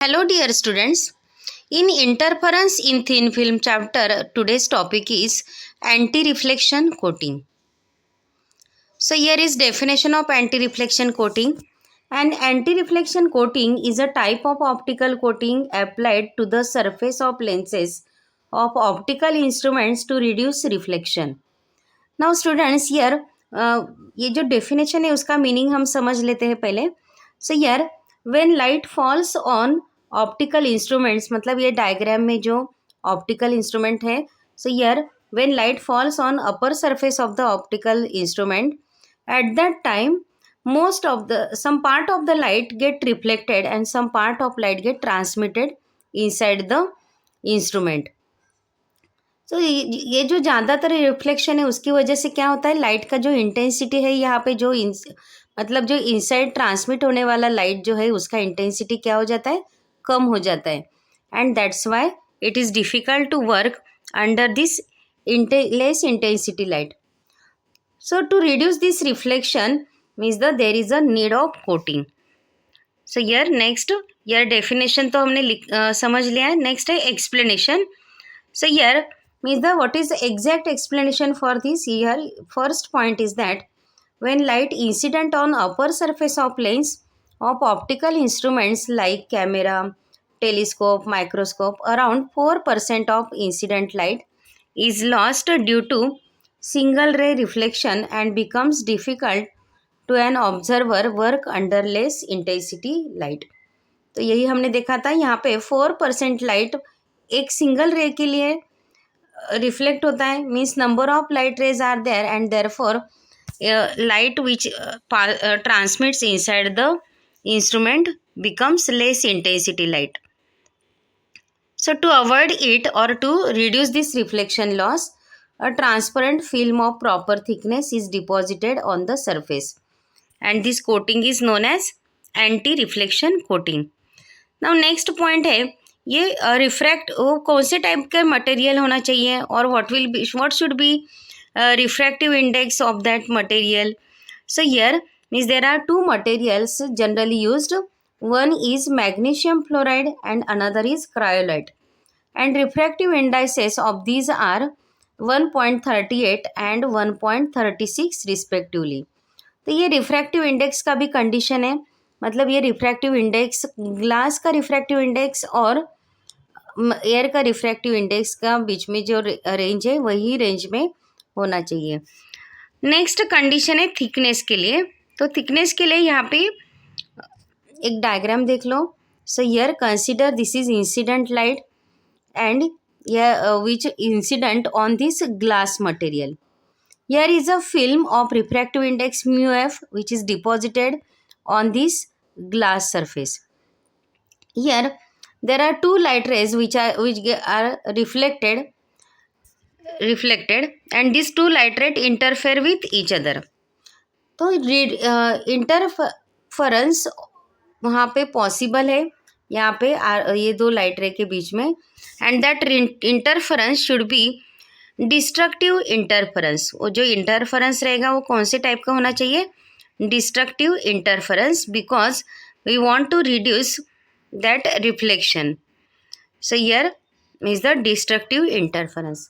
Hello, dear students. In Interference in Thin Film chapter, today's topic is anti-reflection coating. So here is definition of anti-reflection coating. An anti-reflection coating is a type of optical coating applied to the surface of lenses of optical instruments to reduce reflection. Now students here ये जो definition है उसका meaning हम समझ लेते हैं पहले. So here when light falls on optical instruments, मतलब ये डायग्राम में जो ऑप्टिकल इंस्ट्रूमेंट है. So here when light falls on upper surface of the optical instrument, at that time most of the some part of the light get reflected and some part of light get transmitted inside the instrument. तो ये जो ज़्यादातर reflection है उसकी वजह से क्या होता है, लाइट का जो इंटेंसिटी है यहाँ पे जो मतलब जो इनसाइड ट्रांसमिट होने वाला लाइट जो है उसका इंटेंसिटी क्या हो जाता है, कम हो जाता है. And that's why it is difficult to work under this less intensity light. So to reduce this reflection means there is a need of coating. So yeah next, yeah definition तो हमने समझ लिया है. नेक्स्ट है explanation. So yeah means what is the exact explanation for this here. First point is that when light incident on upper surface of lens of optical instruments like camera, telescope, microscope, around 4% of incident light is lost due to single ray reflection and becomes difficult to an observer work under less intensity light. तो यही हमने देखा था. यहाँ पे 4% light एक single रे के लिए रिफ्लेक्ट होता है, means number of light rays are there and therefore light which transmits inside the instrument becomes less intensity light. So to avoid it or to reduce this reflection loss, a transparent film of proper thickness is deposited on the surface and this coating is known as anti-reflection coating. Now next point है, ये refract वो कौन से type का material होना चाहिए और what should be refractive index of that material. So here means there are two materials generally used. One is magnesium fluoride and another is cryolite and refractive indices of these are 1.38 and 1.36 respectively. तो ये refractive index का भी condition है, मतलब ये refractive index glass का refractive index और air का रिफ्रैक्टिव इंडेक्स का बीच में जो रेंज है वही रेंज में होना चाहिए. नेक्स्ट कंडीशन है थिकनेस के लिए. तो थिकनेस के लिए यहाँ पे एक डायग्राम देख लो. So here consider this is incident light and which incident on this glass material. Here is a film of refractive index mu f which is deposited on this glass surface. Here there are two light rays which are reflected and these two light rays interfere with each other. तो interference वहाँ पे possible है यहाँ पे ये दो light रे के बीच में. And that interference should be destructive interference. वो जो इंटरफेरेंस रहेगा वो कौन से टाइप का होना चाहिए, destructive interference, because we want to reduce that reflection. So here is the destructive interference.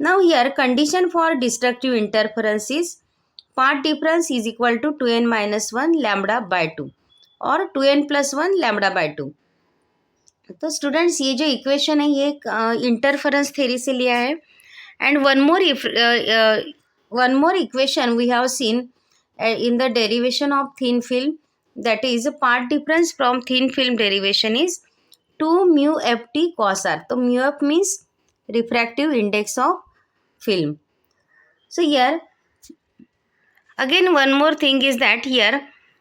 Now here condition for destructive interference is path difference is equal to 2n minus 1 lambda by 2 or 2n plus 1 lambda by 2. तो students ये जो equation है ये interference theory से लिया है. And one more equation we have seen in the derivation of thin film, that is path difference from thin film derivation is 2 mu ft cos r. तो mu f means refractive index of film. So here again one more thing is that here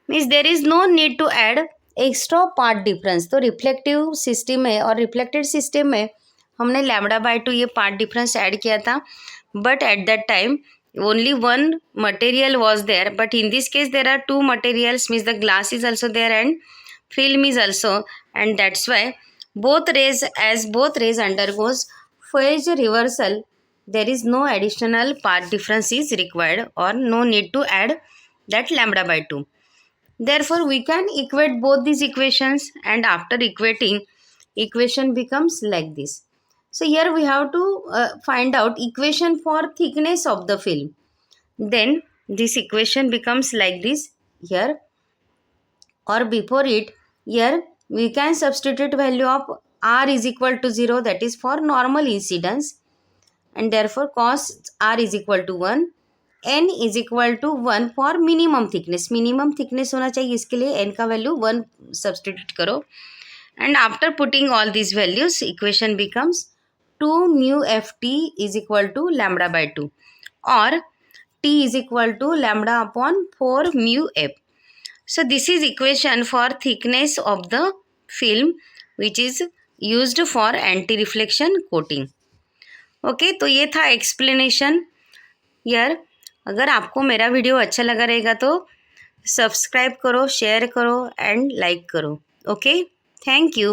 means there is no need to add extra path difference. तो reflective system में और reflected system में हमने lambda bye 2 ये path difference add किया था, but at that time only one material was there, but in this case there are two materials, means the glass is also there and film is also, and that's why both rays undergoes phase reversal, there is no additional path difference is required or no need to add that lambda by 2. Therefore, we can equate both these equations, and after equating, equation becomes like this. So here we have to find out equation for thickness of the film. Then this equation becomes like this here, or before it, here we can substitute value of r is equal to 0, that is for normal incidence, and therefore cos r is equal to 1, n is equal to 1 for minimum thickness. Minimum thickness होना चाहिए, इसके लिए n का value 1 substitute करो, and after putting all these values, equation becomes 2 mu ft is equal to lambda by 2, or t is equal to lambda upon 4 mu f. So this is equation for thickness of the film which is used for anti-reflection coating. Okay तो ये था explanation यार. अगर आपको मेरा video अच्छा लगा रहेगा तो सब्सक्राइब करो, शेयर करो एंड लाइक करो. Okay, thank you.